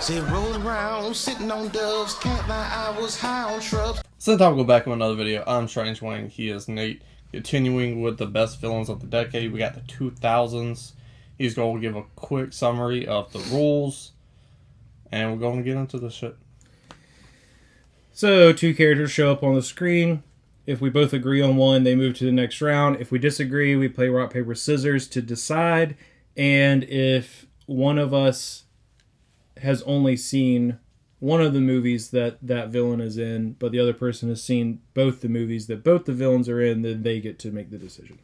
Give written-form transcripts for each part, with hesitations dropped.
Say rolling around, sitting on doves, can't lie, I was high on shrubs. So time we'll go back with another video. I'm Strange Wang. He is Nate. Continuing with the best villains of the decade, we got the 2000s. He's going to give a quick summary of the rules, and we're going to get into the shit. So, two characters show up on the screen. If we both agree on one, they move to the next round. If we disagree, we play rock, paper, scissors to decide. And if one of us has only seen one of the movies that villain is in, but the other person has seen both the movies that both the villains are in, then they get to make the decision.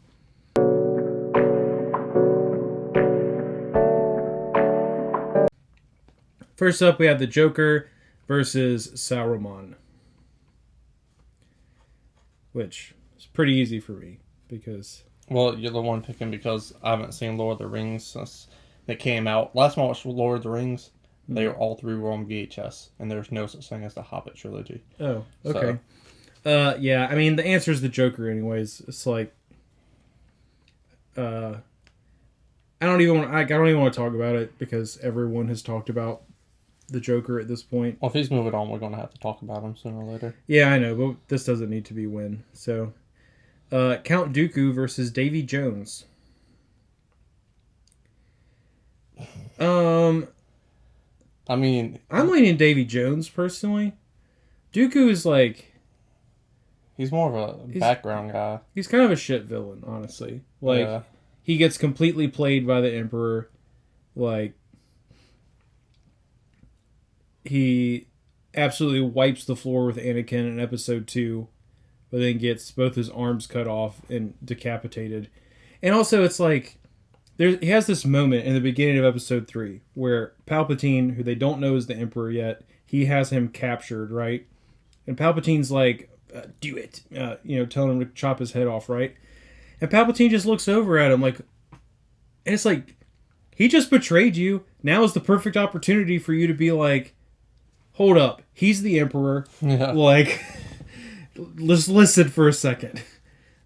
First up, we have the Joker versus Saruman, which is pretty easy for me because... Well, you're the one picking because I haven't seen Lord of the Rings since they came out. Last time I watched Lord of the Rings, they were all three were on VHS, and there's no such thing as the Hobbit trilogy. Oh, okay. So. Yeah, I mean, the answer is the Joker anyways. It's like... I don't even want to talk about it because everyone has talked about the Joker at this point. Well, if he's moving on, we're going to have to talk about him sooner or later. Yeah, I know, but this doesn't need to be win. So, Count Dooku versus Davy Jones. I mean... I'm leaning Davy Jones, personally. Dooku is like... He's more of a background guy. He's kind of a shit villain, honestly. Like, yeah. He gets completely played by the Emperor. Like... He absolutely wipes the floor with Anakin in episode 2, but then gets both his arms cut off and decapitated. And also, it's like, he has this moment in the beginning of episode 3 where Palpatine, who they don't know is the Emperor yet, he has him captured, right? And Palpatine's like, do it, telling him to chop his head off, right? And Palpatine just looks over at him like, and it's like, he just betrayed you. Now is the perfect opportunity for you to be like, hold up, he's the Emperor. Yeah. Like, let's listen for a second.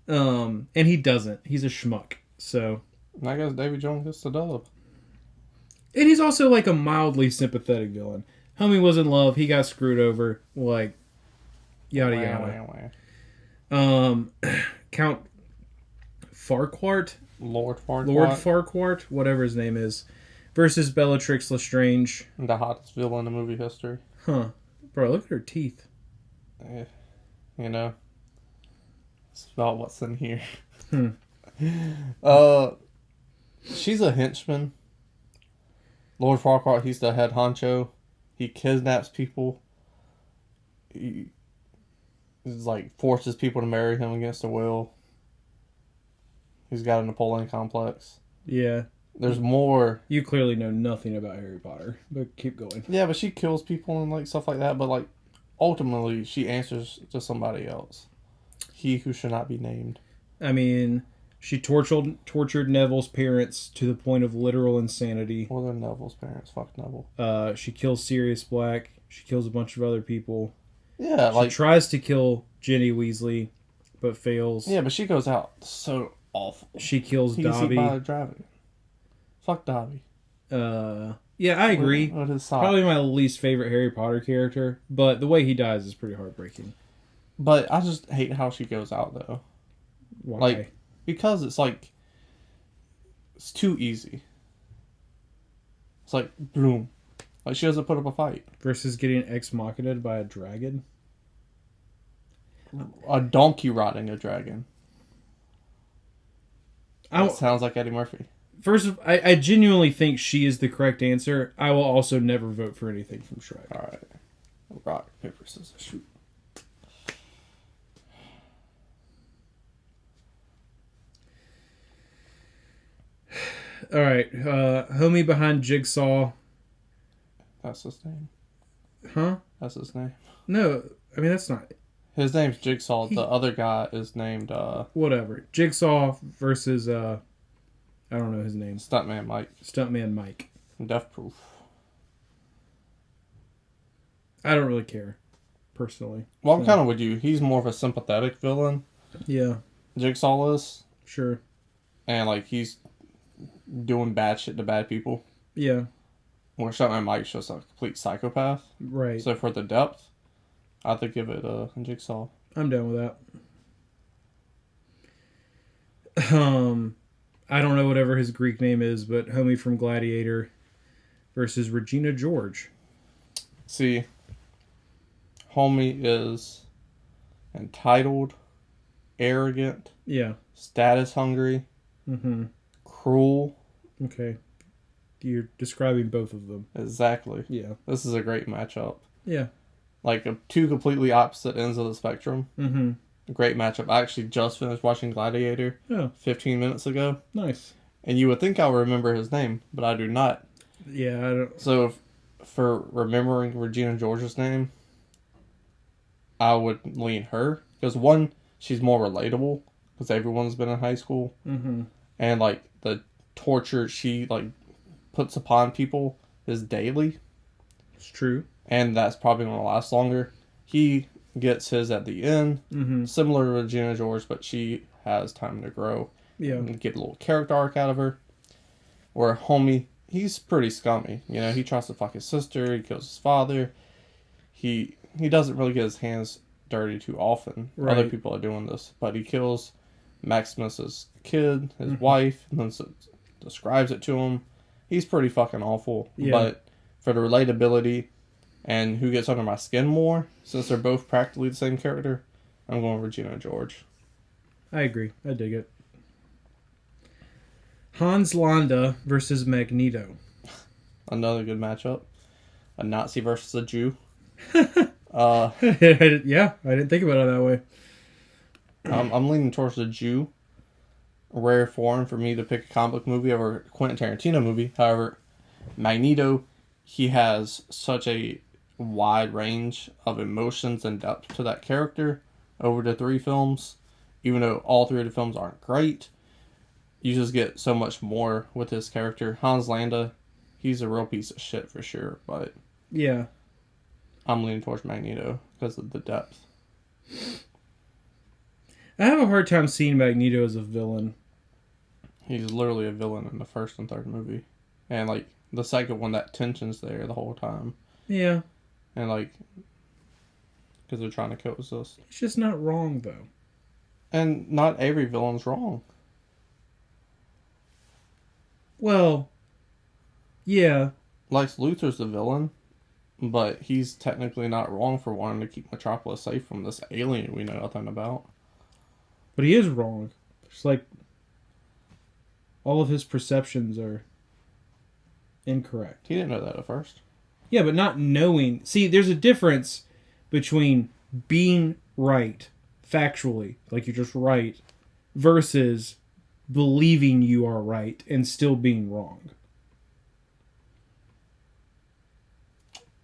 And he doesn't. He's a schmuck. So, I guess Davy Jones gets the dub. And he's also like a mildly sympathetic villain. Homie was in love. He got screwed over. Like, yada yada. Count Farquhar? Lord Farquhar. Lord Farquhar, whatever his name is, versus Bellatrix Lestrange. The hottest villain in movie history. Huh. Bro, look at her teeth. It's about what's in here. She's a henchman. Lord Farquhar, he's the head honcho. He kidnaps people. He forces people to marry him against their will. He's got a Napoleon complex. Yeah. There's more. You clearly know nothing about Harry Potter, but keep going. Yeah, but she kills people and stuff like that. But ultimately, she answers to somebody else. He who should not be named. I mean, she tortured Neville's parents to the point of literal insanity. Well, they're Neville's parents. Fuck Neville. She kills Sirius Black. She kills a bunch of other people. Yeah, she tries to kill Ginny Weasley, but fails. Yeah, but she goes out so awful. She kills Dobby. By a dragon. Fuck Dobby. Yeah, I agree. Probably my least favorite Harry Potter character, but the way he dies is pretty heartbreaking. But I just hate how she goes out, though. Why? Because it's it's too easy. It's like, boom. She doesn't put up a fight. Versus getting ex-machina'd by a dragon? A donkey riding a dragon. That sounds like Eddie Murphy. First, I genuinely think she is the correct answer. I will also never vote for anything from Shrek. Alright. Rock, paper, scissors, shoot. Alright. Homie behind Jigsaw. That's his name. Huh? That's his name. No, I mean, that's not... His name's Jigsaw. The other guy is named... Whatever. Jigsaw versus... I don't know his name. Stuntman Mike. Stuntman Mike. Death Proof. I don't really care, personally. Well, I'm kind of with you. He's more of a sympathetic villain. Yeah. Jigsaw is. Sure. And, he's doing bad shit to bad people. Yeah. where Shutter Mike's just a complete psychopath. Right. So for the depth, I have to give it a Jigsaw. I'm done with that. I don't know whatever his Greek name is, but homie from Gladiator versus Regina George. See, homie is entitled, arrogant, Yeah. status hungry, Mm-hmm. cruel. Okay. You're describing both of them. Exactly. Yeah. This is a great matchup. Yeah. Like two completely opposite ends of the spectrum. Mm-hmm. A great matchup. I actually just finished watching Gladiator 15 minutes ago. Nice. And you would think I would remember his name, but I do not. Yeah, I don't... So for remembering Regina George's name, I would lean her. Because one, she's more relatable. Because everyone's been in high school. Mm-hmm. And like the torture she like puts upon people is daily. It's true. And that's probably going to last longer. He gets his at the end. Mm-hmm. Similar to Regina George, but she has time to grow. Yeah. And get a little character arc out of her. Where homie, he's pretty scummy. You know, he tries to fuck his sister. He kills his father. He doesn't really get his hands dirty too often. Right. Other people are doing this. But he kills Maximus's kid, his wife, and then describes it to him. He's pretty fucking awful. Yeah. But for the relatability and who gets under my skin more, since they're both practically the same character, I'm going Regina George. I agree. I dig it. Hans Landa versus Magneto. Another good matchup. A Nazi versus a Jew. Yeah, I didn't think about it that way. I'm leaning towards the Jew. A rare form for me to pick a comic book movie over a Quentin Tarantino movie. However, Magneto, he has such a wide range of emotions and depth to that character over the three films. Even though all three of the films aren't great, you just get so much more with his character. Hans Landa, he's a real piece of shit for sure, but Yeah. I'm leaning towards Magneto because of the depth. I have a hard time seeing Magneto as a villain. He's literally a villain in the first and third movie. And, like, the second one, that tension's there the whole time. Yeah. And, like, because they're trying to coexist. He's just not wrong, though. And not every villain's wrong. Well, yeah. Lex Luthor's the villain, but he's technically not wrong for wanting to keep Metropolis safe from this alien we know nothing about. But he is wrong. It's like all of his perceptions are incorrect. He didn't know that at first. Yeah, but not knowing. See, there's a difference between being right, factually, like you're just right, versus believing you are right and still being wrong.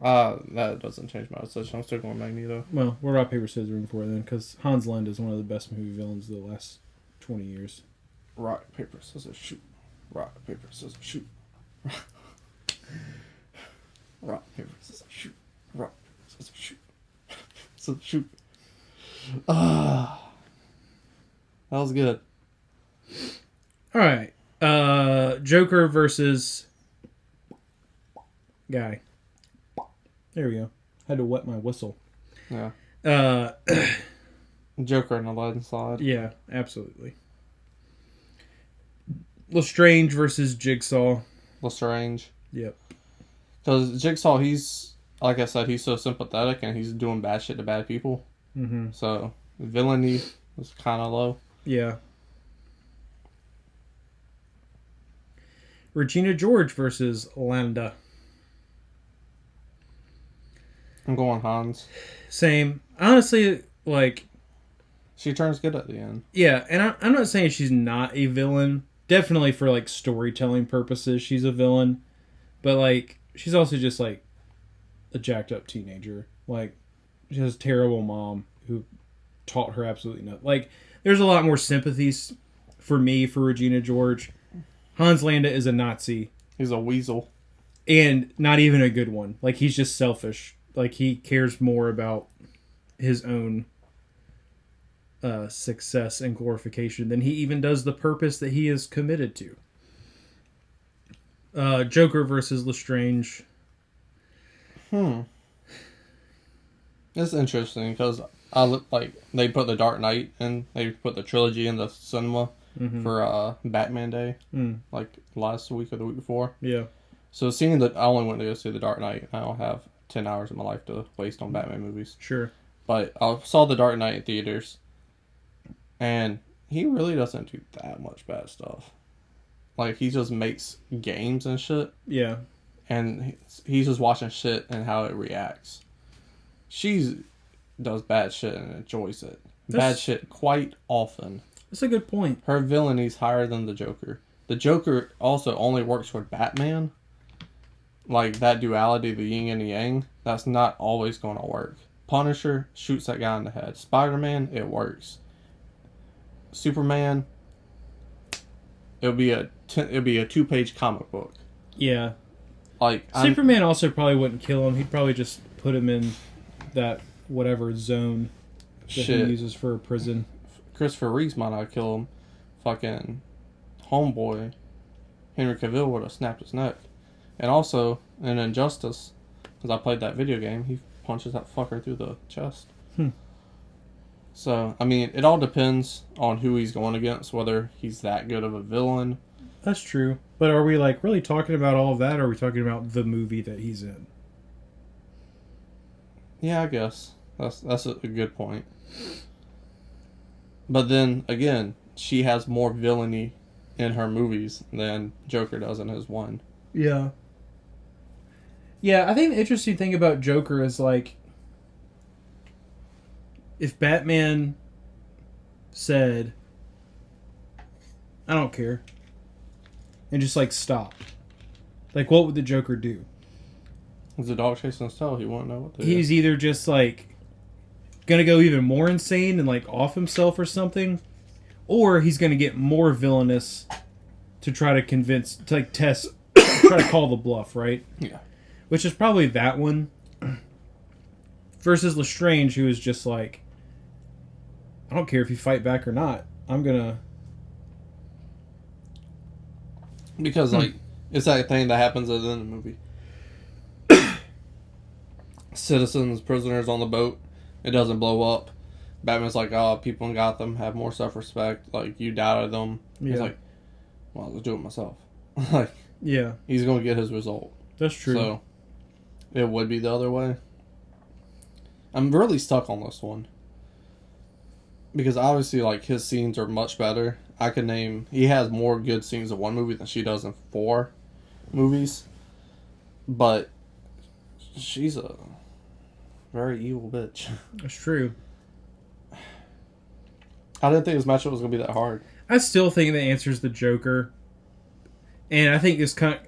That doesn't change my decision. I'm still going Magneto. Well, we're rock, paper, scissors for it then, because Hans Landa is one of the best movie villains of the last 20 years. Rock, paper, scissors, shoot. Rock, paper, scissors, shoot. Rock, paper, scissors, shoot. Rock, paper, scissors, shoot. So shoot. That was good. All right. Joker versus Guy. There we go. Had to wet my whistle. Yeah. Uh, Joker and the landslide. yeah, absolutely. Lestrange versus Jigsaw. Lestrange. Yep. Because Jigsaw, he's, like I said, he's so sympathetic and he's doing bad shit to bad people. Mm-hmm. So, villainy was kind of low. Yeah. Regina George versus Landa. I'm going Hans. Same. Honestly, like, She turns good at the end. yeah, and I'm not saying she's not a villain. Definitely for, like, storytelling purposes, she's a villain. But, like, she's also just, like, a jacked up teenager. Like, she has a terrible mom who taught her absolutely nothing. Like, there's a lot more sympathies for me for Regina George. Hans Landa is a Nazi. He's a weasel. And not even a good one. Like, he's just selfish. Like, he cares more about his own success and glorification than he even does the purpose that he is committed to. Joker versus Lestrange. It's interesting because they put the Dark Knight and they put the trilogy in the cinema for Batman Day, like last week or the week before. Yeah. So seeing that, I only went to go see the Dark Knight. I don't have 10 hours of my life to waste on Batman movies. Sure. But I saw the Dark Knight in theaters, and he really doesn't do that much bad stuff. Like, he just makes games and shit. Yeah. And he's just watching shit and how it reacts. She does bad shit and enjoys it. Bad shit quite often. That's a good point. Her villainy is higher than the Joker. The Joker also only works for Batman. Like, that duality, the yin and the yang, that's not always going to work. Punisher shoots that guy in the head. Spider-Man, it works. Superman, it'll be a 2-page comic book. Yeah. Like, Superman also probably wouldn't kill him. He'd probably just put him in that whatever zone that he uses for a prison. Christopher Reeves might not kill him. Fucking homeboy Henry Cavill would have snapped his neck. And also, in Injustice, because I played that video game, he punches that fucker through the chest. So, I mean, it all depends on who he's going against, whether he's that good of a villain. That's true. But are we, like, really talking about all of that, or are we talking about the movie that he's in? Yeah, I guess. That's a good point. But then, again, she has more villainy in her movies than Joker does in his one. Yeah. Yeah, I think the interesting thing about Joker is, like, if Batman said, I don't care, and just, like, stopped, like, what would the Joker do? He's a dog chasing his tail. He won't know what to do. He's either just, like, gonna go even more insane and, like, off himself or something, or he's gonna get more villainous to try to convince, to, like, try to call the bluff, right? Yeah. Which is probably that one. Versus Lestrange, who is just like, I don't care if you fight back or not. I'm gonna... Because, like, it's that thing that happens at the end of the movie. Citizens, prisoners on the boat. It doesn't blow up. Batman's like, oh, people in Gotham have more self-respect. Like, you doubted them. Yeah. He's like, well, I'll do it myself. Like, Yeah. he's going to get his result. That's true. So, it would be the other way. I'm really stuck on this one. Because obviously, like, his scenes are much better. I could name... He has more good scenes in one movie than she does in 4 movies. But she's a very evil bitch. That's true. I didn't think this matchup was going to be that hard. I still think the answer is the Joker. And I think it's kind of...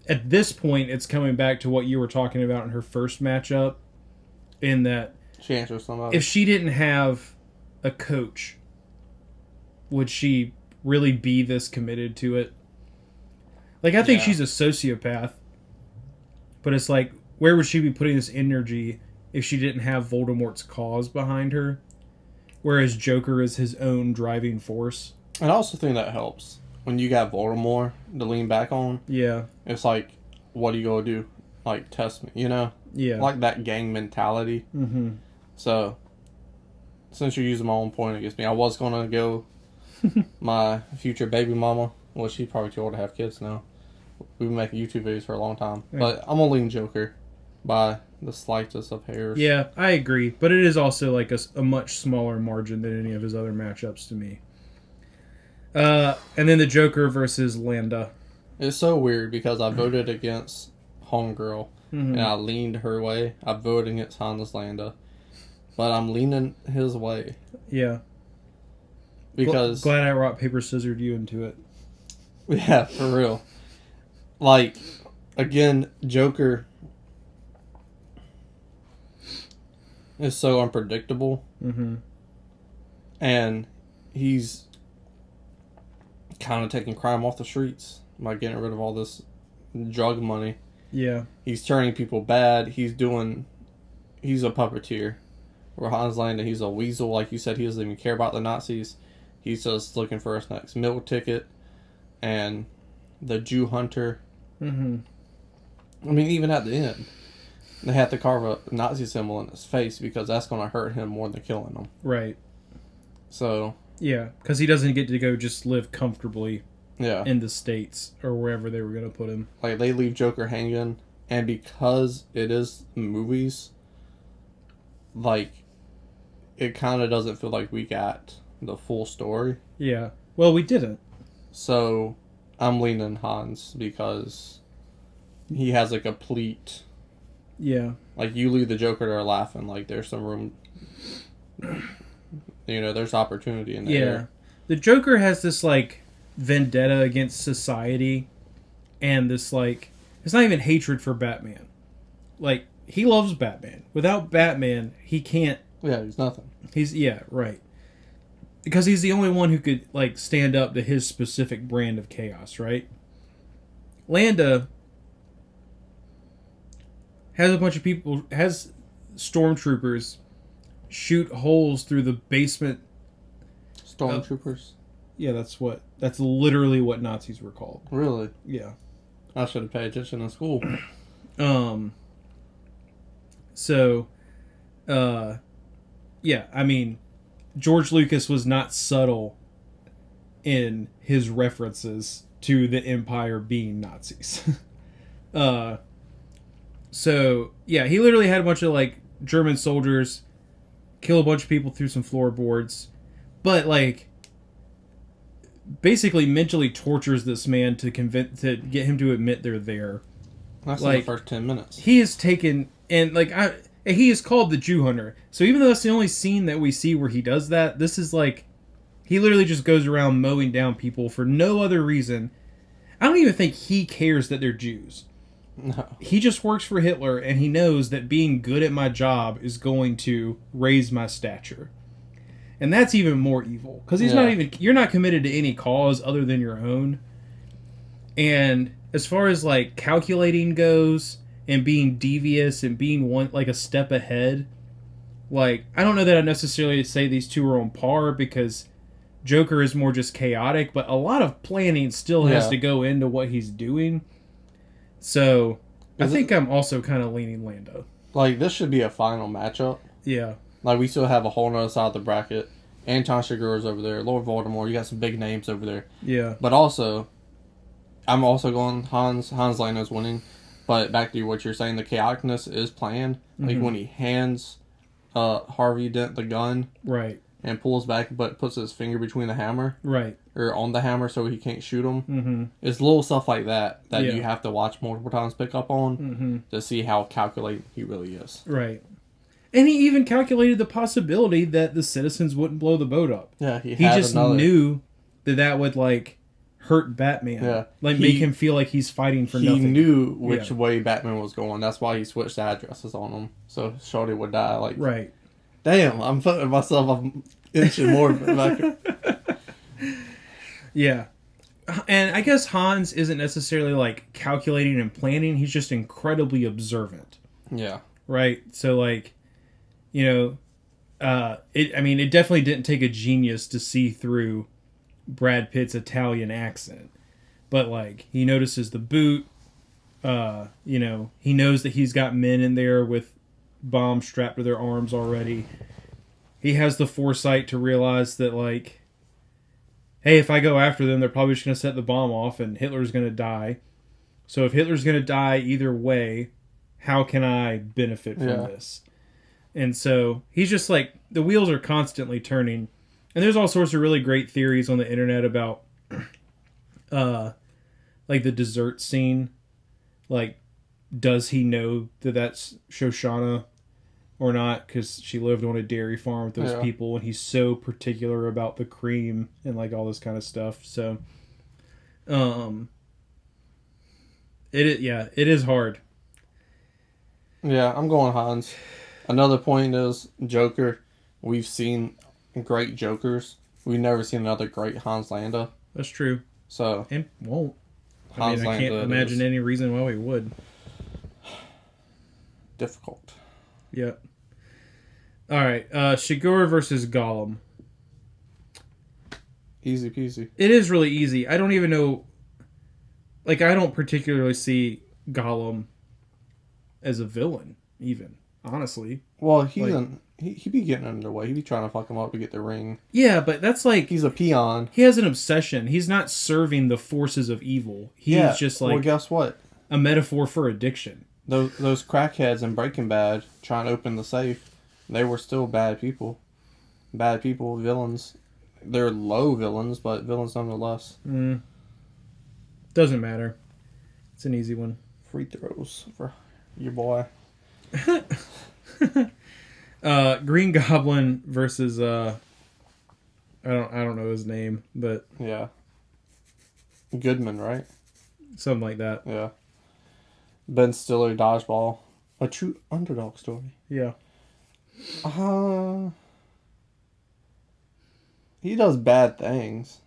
At this point, it's coming back to what you were talking about in her first matchup. In that... She answers somebody. If she didn't have a coach, would she really be this committed to it? Like, I think she's a sociopath. But it's like, where would she be putting this energy if she didn't have Voldemort's cause behind her? Whereas Joker is his own driving force. And I also think that helps. When you got Voldemort to lean back on, Yeah. it's like, what are you going to do? Like, test me, you know? Yeah. Like that gang mentality. Mm-hmm. So, since you're using my own point against me, I was going to go my future baby mama. Well, she's probably too old to have kids now. We've been making YouTube videos for a long time. Yeah. But I'm going to lean Joker by the slightest of hairs. Yeah, I agree. But it is also like a much smaller margin than any of his other matchups to me. And then the Joker versus Landa. It's so weird because I voted against Homegirl. Mm-hmm. And I leaned her way. I voted against Hannes Landa. But I'm leaning his way. Yeah. Because... Glad I rock, paper, scissored you into it. Yeah, for real. Like, again, Joker is so unpredictable. Mm-hmm. And he's kind of taking crime off the streets by getting rid of all this drug money. Yeah. He's turning people bad. He's a puppeteer. Where Hans Landa, he's a weasel. Like you said, he doesn't even care about the Nazis. He's just looking for his next meal ticket. And the Jew hunter, Mm-hmm. I mean, even at the end, they had to carve a Nazi symbol in his face because that's going to hurt him more than killing him. Right. So... Yeah, because he doesn't get to go just live comfortably Yeah. in the States or wherever they were going to put him. Like, they leave Joker hanging, and because it is movies, like, it kind of doesn't feel like we got the full story. Yeah. Well, we didn't. So, I'm leaning Hans because he has a complete... Yeah. Like, you leave the Joker there laughing, like, there's some room... You know, there's opportunity in there. Yeah. The Joker has this, like, vendetta against society and this, like... It's not even hatred for Batman. Like, he loves Batman. Without Batman, he can't... Yeah, he's nothing. Yeah, right. Because he's the only one who could, like, stand up to his specific brand of chaos, right? Landa has a bunch of people... Has stormtroopers... shoot holes through the basement. Stormtroopers? Yeah, that's literally what Nazis were called. Really? Yeah. I should have paid attention in school. So, yeah, I mean, George Lucas was not subtle in his references to the Empire being Nazis. So, yeah, he literally had a bunch of, like, German soldiers kill a bunch of people through some floorboards, but like basically mentally tortures this man to get him to admit they're there. That's like, in the first 10 minutes. He is taken, and like he is called the Jew Hunter. So even though that's the only scene that we see where he does that, this is like he literally just goes around mowing down people for no other reason. I don't even think he cares that they're Jews. No. He just works for Hitler, and he knows that being good at my job is going to raise my stature. And that's even more evil. Because you're not committed to any cause other than your own. And as far as, like, calculating goes, and being devious, and being like a step ahead, like, I don't know that I necessarily say these two are on par, because Joker is more just chaotic, but a lot of planning still has to go into what he's doing. So, I think I'm also kind of leaning Lando. Like, this should be a final matchup. Yeah. Like, we still have a whole nother side of the bracket. Anton Chigurh's over there. Lord Voldemort. You got some big names over there. Yeah. But also, I'm also going Hans. Hans Lando's winning. But back to what you're saying, the chaoticness is planned. Like, when he hands Harvey Dent the gun. Right. And pulls back, but puts his finger between the hammer. Right. Or on the hammer so he can't shoot him. Mm-hmm. It's little stuff like that you have to watch multiple times, pick up on, to see how calculated he really is. Right. And he even calculated the possibility that the citizens wouldn't blow the boat up. Yeah, he just knew that would, like, hurt Batman. Yeah. Like, make him feel like he's fighting for nothing. He knew which way Batman was going. That's why he switched addresses on him. So Shorty would die. Like, right. Damn, I'm putting myself I'm inching more back. Yeah. And I guess Hans isn't necessarily, like, calculating and planning. He's just incredibly observant. Yeah. Right? So, like, you know, it definitely didn't take a genius to see through Brad Pitt's Italian accent. But, like, he notices the boot. You know, he knows that he's got men in there with bombs strapped to their arms already. He has the foresight to realize that, like, hey, if I go after them, they're probably just going to set the bomb off and Hitler's going to die. So if Hitler's going to die either way, how can I benefit from this? And so he's just like, the wheels are constantly turning. And there's all sorts of really great theories on the internet about, like, the dessert scene. Like, does he know that that's Shoshana or not? Because she lived on a dairy farm with those people, and he's so particular about the cream and, like, all this kind of stuff. So, it is hard. Yeah, I'm going Hans. Another point is Joker. We've seen great Jokers. We've never seen another great Hans Landa. That's true. So, and won't. Hans I can't imagine any reason why we would. Difficult. Yep. All right, Chigurh versus Gollum. Easy peasy. It is really easy. I don't even know. like, I don't particularly see Gollum as a villain, even, honestly. Well, Like- he be getting under the way. He be trying to fuck him up to get the ring. Yeah, but that's like, He's a peon. he has an obsession. He's not serving the forces of evil. He's just like well, guess what? a metaphor for addiction. Those crackheads in Breaking Bad trying to open the safe, they were still bad people. Bad people, villains. They're low villains, but villains nonetheless. Doesn't matter. It's an easy one. Free throws for your boy. Green Goblin versus I don't know his name, but Yeah. Goodman, right? something like that. Yeah. Ben Stiller, Dodgeball. A true underdog story. Yeah. He does bad things.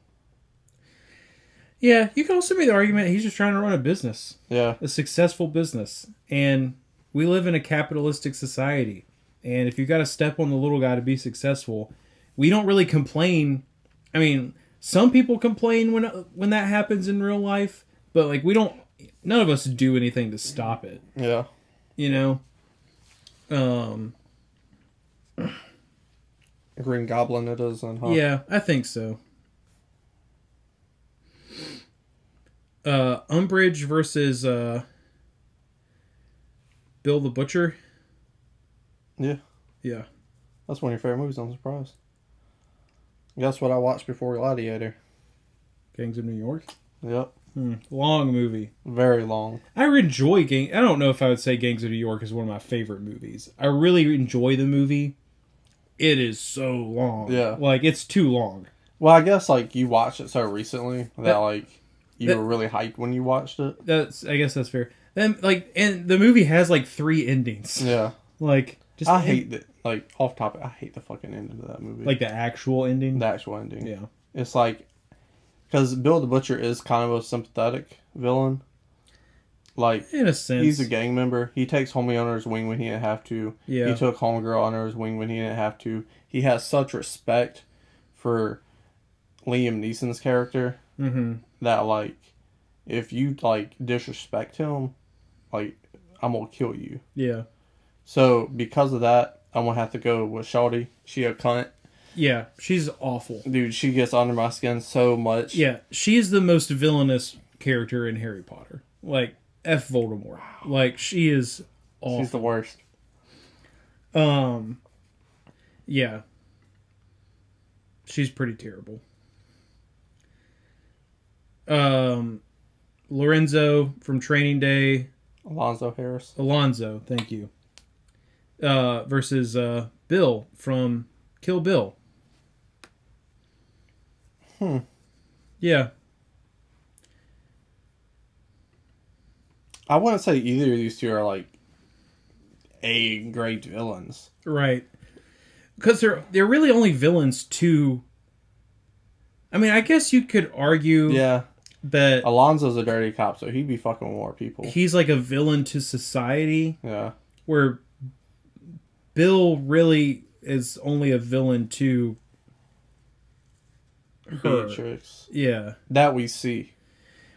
Yeah, you can also make the argument he's just trying to run a business, Yeah. a successful business. And we live in a capitalistic society. And if you got to step on the little guy to be successful, we don't really complain. I mean, some people complain when that happens in real life, but like none of us do anything to stop it, Yeah. you know? Green Goblin it is, and huh? Yeah, I think so. Umbridge versus Bill the Butcher. Yeah. Yeah. That's one of your favorite movies, I'm surprised. Guess what I watched before Gladiator? Gangs of New York. Yep. Long movie. Very long. I enjoy I don't know if I would say Gangs of New York is one of my favorite movies. I really enjoy the movie. It is so long. Yeah. Like, it's too long. Well, I guess, like, you watched it so recently that you were really hyped when you watched it. I guess that's fair. Then, like, and the movie has, like, 3 endings. Yeah. Like, just... I hate that. Like, off topic, I hate the fucking ending of that movie. Like, the actual ending? The actual ending. Yeah. It's like... Because Bill the Butcher is kind of a sympathetic villain. Like, In a sense. he's a gang member. He takes homie under his wing when he didn't have to. Yeah. He took homegirl under his wing when he didn't have to. He has such respect for Liam Neeson's character that, like, if you, like, disrespect him, like, I'm gonna kill you. Yeah. So, because of that, I'm gonna have to go with Shawty. She a cunt. Yeah. She's awful. Dude, she gets under my skin so much. Yeah. She's the most villainous character in Harry Potter. Like, F. Voldemort. Like, she is awful. She's the worst. Yeah. She's pretty terrible. Lorenzo from Training Day. Alonzo Harris. Alonzo, thank you. Versus Bill from Kill Bill. Yeah. I wouldn't say either of these two are, like, A great villains. Right. Because they're really only villains to... I mean, I guess you could argue Yeah. that Alonzo's a dirty cop, so he'd be fucking more people. he's like a villain to society, Yeah. where Bill really is only a villain to her. Beatrix. Yeah. That we see.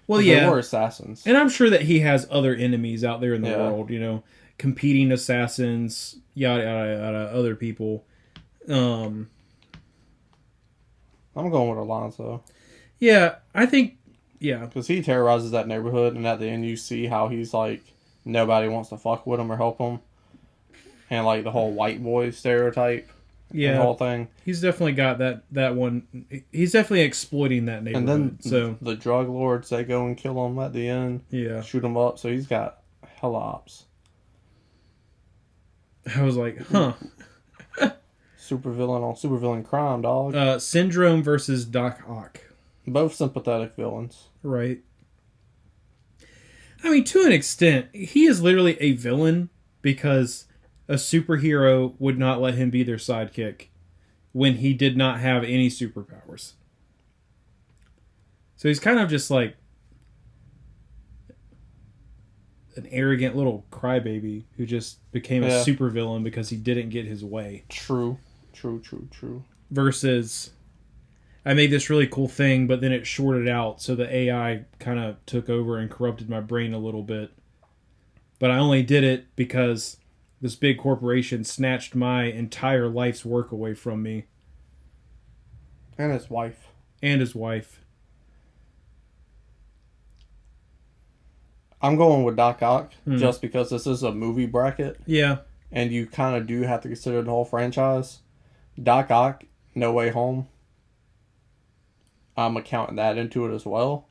Well, They yeah. were assassins. And I'm sure that he has other enemies out there in the Yeah. world, you know, competing assassins, yada, yada, yada, other people. I'm going with Alonzo. Yeah, I think, yeah. Because he terrorizes that neighborhood, and at the end you see how he's like, nobody wants to fuck with him or help him. And like the whole white boy stereotype. Yeah. The whole thing. He's definitely got that one. He's definitely exploiting that neighborhood. And then so the drug lords, they go and kill him at the end. yeah. Shoot him up. So he's got hella ops. I was like, huh. Supervillain on supervillain crime, dog. Syndrome versus Doc Ock. Both sympathetic villains. Right. I mean, to an extent, he is literally a villain because a superhero would not let him be their sidekick when he did not have any superpowers. So he's kind of just like an arrogant little crybaby who just became a supervillain because he didn't get his way. True. Versus, I made this really cool thing, but then it shorted out, so the AI kind of took over and corrupted my brain a little bit. But I only did it because this big corporation snatched my entire life's work away from me. And his wife. And his wife. I'm going with Doc Ock just because this is a movie bracket. Yeah. And you kind of do have to consider the whole franchise. Doc Ock, No Way Home. I'm accounting that into it as well.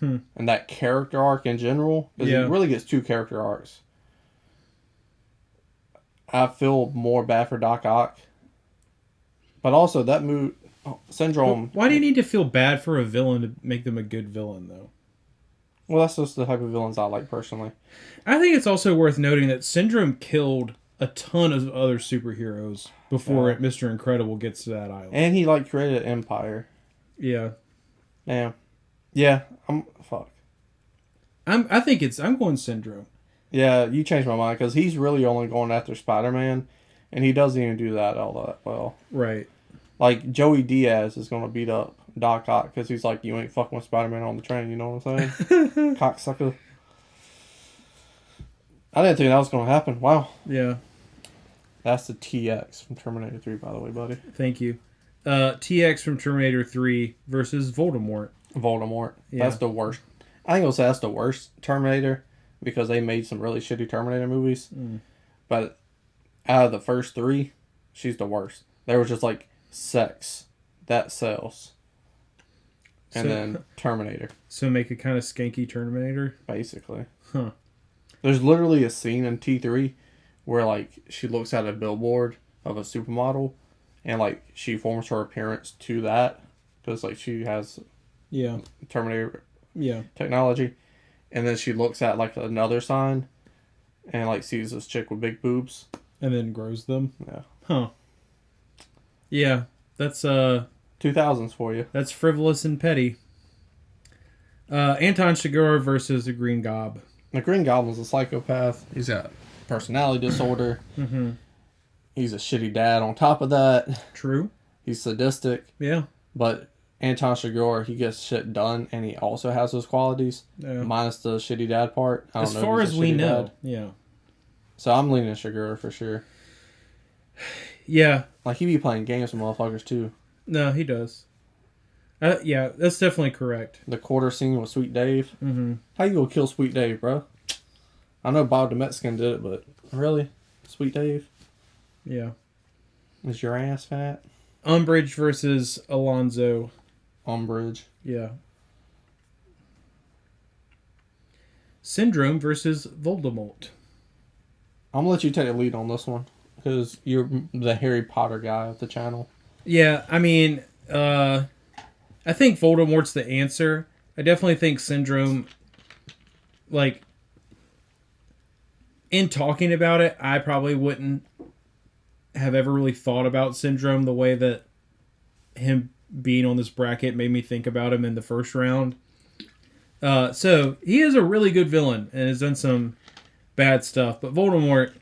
And that character arc in general. Because he really gets 2 character arcs. I feel more bad for Doc Ock. But also that Syndrome... But why do you need to feel bad for a villain to make them a good villain, though? Well, that's just the type of villains I like personally. I think it's also worth noting that Syndrome killed a ton of other superheroes before Mr. Incredible gets to that island. And he created an empire. Yeah. Damn. Yeah, fuck. I'm going Syndrome. Yeah, you changed my mind because he's really only going after Spider-Man, and he doesn't even do that all that well. Right. Like, Joey Diaz is going to beat up Doc Ock because he's like, you ain't fucking with Spider-Man on the train, you know what I'm saying? Cocksucker. I didn't think that was going to happen. Wow. Yeah. That's the TX from Terminator 3, by the way, buddy. Thank you. TX from Terminator 3 versus Voldemort. Voldemort. Yeah. That's the worst. I think I'll say that's the worst Terminator because they made some really shitty Terminator movies. But out of the first 3, she's the worst. There was just like sex. That sells. And then Terminator. So make a kind of skanky Terminator? Basically. Huh. There's literally a scene in T3 where like she looks at a billboard of a supermodel and like she forms her appearance to that because like she has Terminator technology, and then she looks at like another sign and like sees this chick with big boobs and then grows them. Yeah. Huh. Yeah, that's 2000's for you. That's frivolous and petty. Anton Chigurh versus the Green Gob. The Green Goblin's a psychopath. He's got personality disorder. He's a shitty dad on top of that. True. He's sadistic. Yeah. But Anton Chigurh, he gets shit done, and he also has those qualities, minus the shitty dad part. I don't know. As far as we know, dad. Yeah. So I'm leaning Chigurh for sure. Yeah. Like, he be playing games with motherfuckers, too. No, he does. Yeah, that's definitely correct. The quarter scene with Sweet Dave. How you gonna kill Sweet Dave, bro? I know Bob the Mexican did it, but really? Sweet Dave? Yeah. Is your ass fat? Umbridge versus Alonzo. Umbridge. Yeah. Syndrome versus Voldemort. I'm gonna let you take the lead on this one, because you're the Harry Potter guy of the channel. Yeah, I mean, I think Voldemort's the answer. I definitely think Syndrome, like, in talking about it, I probably wouldn't have ever really thought about Syndrome the way that him being on this bracket made me think about him in the first round. So, he is a really good villain and has done some bad stuff. But Voldemort,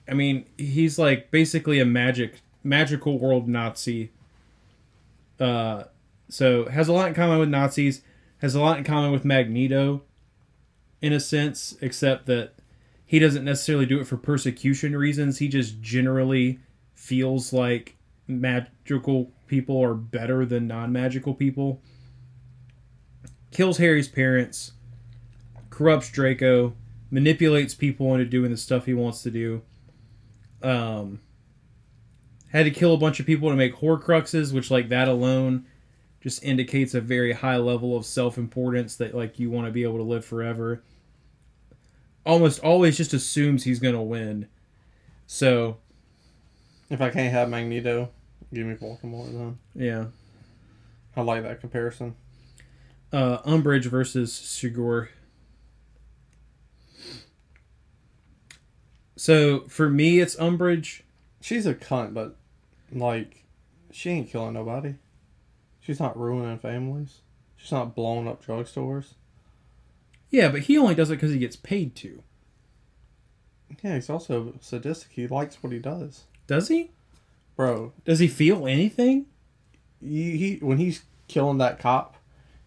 I mean, he's like basically a magical world Nazi. So, has a lot in common with Nazis, has a lot in common with Magneto, in a sense, except that he doesn't necessarily do it for persecution reasons. He just generally feels like magical people are better than non-magical people. Kills Harry's parents, corrupts Draco, manipulates people into doing the stuff he wants to do. Had to kill a bunch of people to make Horcruxes, which, like, that alone just indicates a very high level of self-importance that, like, you want to be able to live forever. Almost always just assumes he's going to win. So, if I can't have Magneto, give me Voldemort then. Yeah. I like that comparison. Umbridge versus Chigurh. So, for me, it's Umbridge. She's a cunt, but, like, she ain't killing nobody. She's not ruining families. She's not blowing up drugstores. Yeah, but he only does it because he gets paid to. Yeah, he's also sadistic. He likes what he does. Does he? Bro. Does he feel anything? he when he's killing that cop,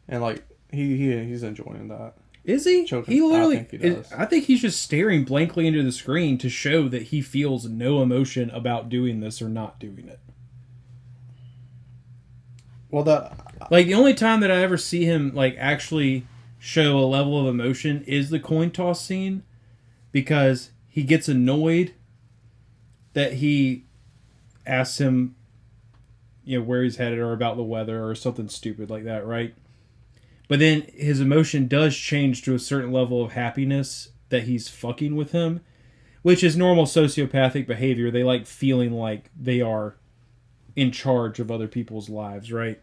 and like he's enjoying that. Is he? Choking. He literally. I think he does. I think he's just staring blankly into the screen to show that he feels no emotion about doing this or not doing it. Well, that Like the only time that I ever see him like actually show a level of emotion is the coin toss scene, because he gets annoyed that he asks him, where he's headed or about the weather or something stupid like that, right? But then his emotion does change to a certain level of happiness that he's fucking with him, which is normal sociopathic behavior. They like feeling like they are in charge of other people's lives, right?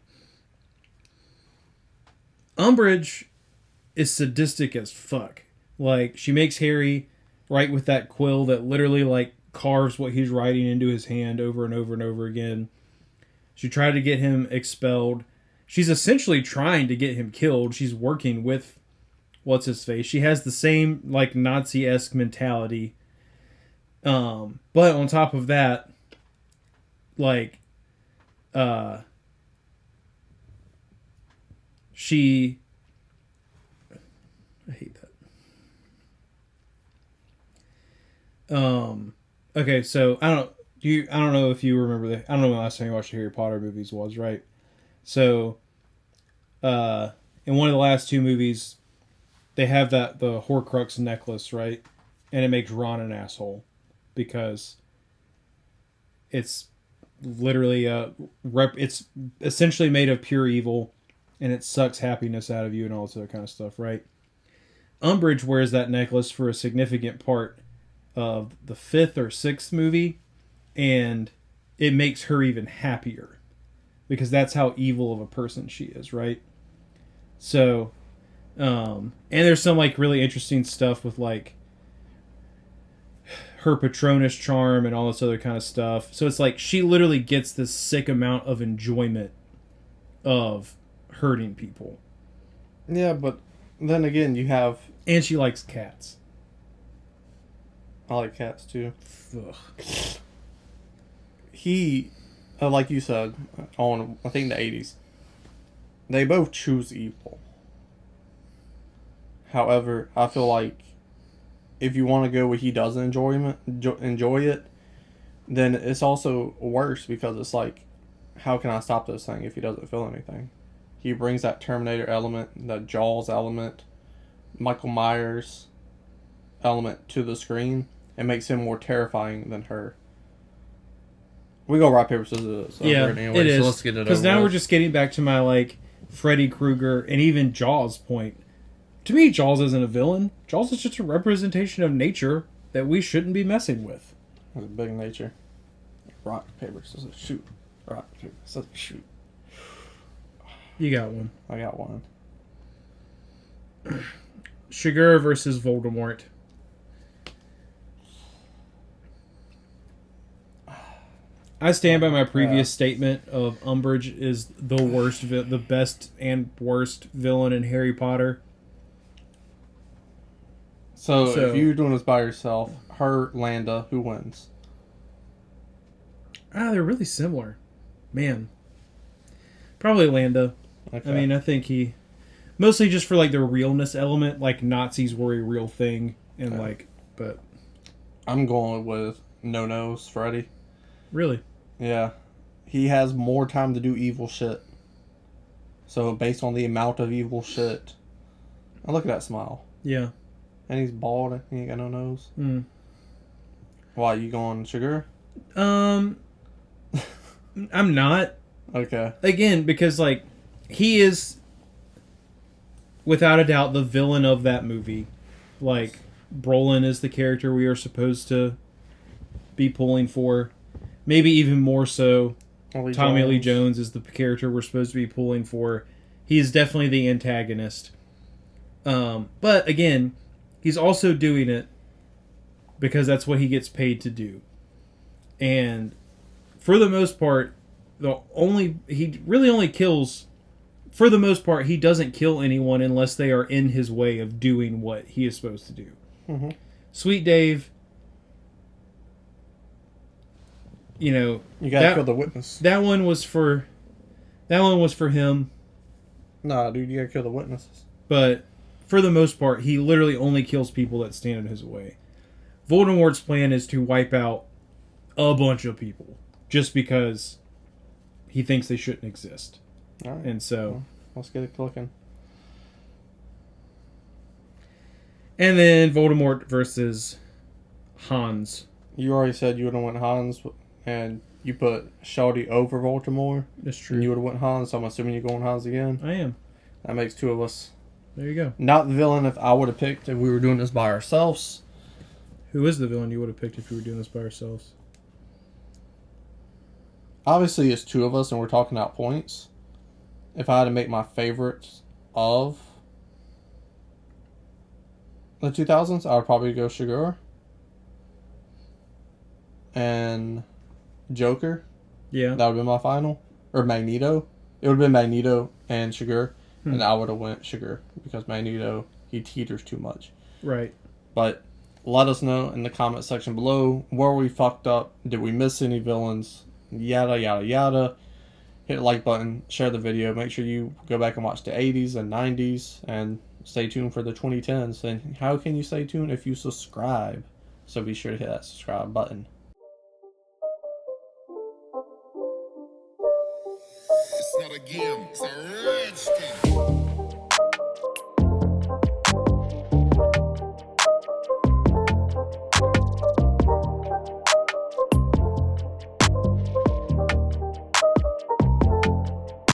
Umbridge is sadistic as fuck. Like, she makes Harry write with that quill that literally, like, carves what he's writing into his hand over and over and over again. She tried to get him expelled. She's essentially trying to get him killed. She's working with what's-his-face. She has the same, like, Nazi-esque mentality. But on top of that, like, she... I hate that. Okay, so I don't know if you remember I don't know when the last time you watched the Harry Potter movies was, right? So, in one of the last two movies, they have the Horcrux necklace, right? And it makes Ron an asshole because it's literally it's essentially made of pure evil, and it sucks happiness out of you and all this other kind of stuff, right? Umbridge wears that necklace for a significant part of the 5th or 6th movie, and it makes her even happier because that's how evil of a person she is, right? So, and there's some like really interesting stuff with like her Patronus charm and all this other kind of stuff. So it's like she literally gets this sick amount of enjoyment of hurting people. Yeah, but then again, you have... And she likes cats. I like cats, too. Ugh. He, like you said, on, I think, the 80s, they both choose evil. However, I feel like if you want to go where he doesn't enjoy it, then it's also worse because it's like, how can I stop this thing if he doesn't feel anything? He brings that Terminator element, that Jaws element, Michael Myers element to the screen and makes him more terrifying than her. We go rock, paper, scissors. Yeah, anyway, it is. So let's get it because over now with. we're just getting back to my like Freddy Krueger and even Jaws point. To me, Jaws isn't a villain. Jaws is just a representation of nature that we shouldn't be messing with. That's a big nature. Rock, paper, scissors, shoot. Rock, paper, scissors, shoot. You got one. I got one. Sugar versus Voldemort. I stand by my previous statement of Umbridge is the worst, the best and worst villain in Harry Potter. So if you're doing this by yourself, her, Landa, who wins? They're really similar. Man. Probably Landa. Okay. I mean, I think he... Mostly just for, like, the realness element. Like, Nazis were a real thing. And, like, but... I'm going with No-No's Freddy. Really? Yeah. He has more time to do evil shit. So, based on the amount of evil shit... Oh, look at that smile. Yeah. And he's bald and he ain't got no nose. Mm. Why, you going Sugar? I'm not. Okay. Again, because, like, he is, without a doubt, the villain of that movie. Like, Brolin is the character we are supposed to be pulling for. Maybe even more so, Tommy Lee Jones is the character we're supposed to be pulling for. He is definitely the antagonist. But, again, he's also doing it because that's what he gets paid to do. And for the most part, he really only kills, for the most part, he doesn't kill anyone unless they are in his way of doing what he is supposed to do. Mm-hmm. Sweet Dave, you gotta kill the witness. That one was for That one was for him. Nah, dude, you gotta kill the witnesses. But for the most part, he literally only kills people that stand in his way. Voldemort's plan is to wipe out a bunch of people just because he thinks they shouldn't exist. All right. And so... Well, let's get it clicking. And then Voldemort versus Hans. You already said you would have went Hans, and you put Shelby over Voldemort. That's true. And you would have went Hans, so I'm assuming you're going Hans again. I am. That makes two of us. There you go. Not the villain if I would have picked if we were doing this by ourselves. Who is the villain you would have picked if you were doing this by ourselves? Obviously, it's two of us, and we're talking out points. If I had to make my favorites of the 2000s, I would probably go Sugar and Joker. Yeah. That would have been my final. Or Magneto. It would have been Magneto and Sugar. And I would have went Sugar. Because Magneto, he teeters too much. Right. But let us know in the comment section below where we fucked up. Did we miss any villains? Yada, yada, yada. Hit the like button. Share the video. Make sure you go back and watch the 80s and 90s. And stay tuned for the 2010s. And how can you stay tuned if you subscribe? So be sure to hit that subscribe button. It's not a game, it's a rich thing.